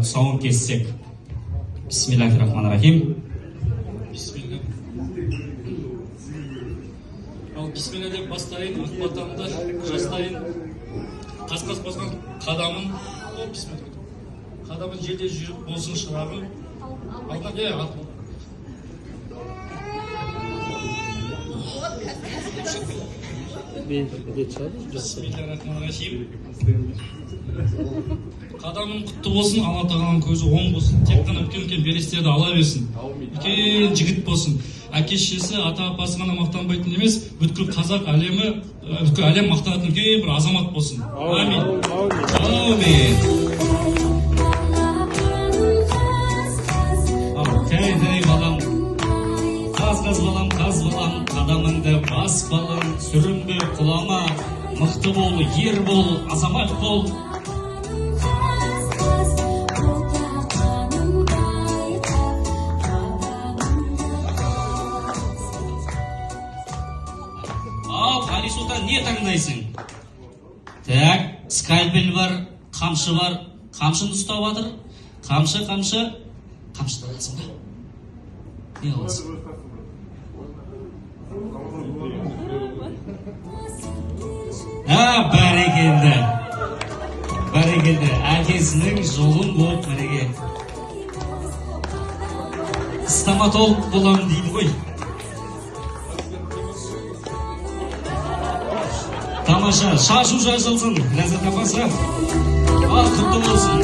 тұсауын кессек. Бисмиллахир-рахманир-рахим. Бисмилля. Ал бисмилля деп бастайын, ақбатамды жастайын. Қас-қас басқан қадамын, бисмилля. Қадамын жерде жүріп болсын шырағым. Алдына Бисмиллахир-рахманир-рахим. Қадамың құтты болсын, Алла тағаланың көзі оң болсын. Тек қана үлкен белестерді ала берсін. Үлкен жігіт болсын. Әке-шешесі, ата-апасы ғана мақтанбайтын емес, бүткіл қазақ әлемі, бүткіл әлем мақтанатын үлкен бір азамат болсын. Амин. Амин. Тәй балам, қаз балам, қадамыңды бас балам, сүрінбе құлама, мықты бол, ер бол, азамат бол. Ал, Али Сұлтан, не таңдайсың? Так, скальпель бар, қамшы бар, қамшыны ұстап жатыр. Қамшы аласың ба? Не аласың? Бәрекелді. Әкесінің жолын болып мәреге. Стоматолог болам дейді ғой. Тамаша, шашу жазылсын, ләззат апасы. Ал, құтты болсын.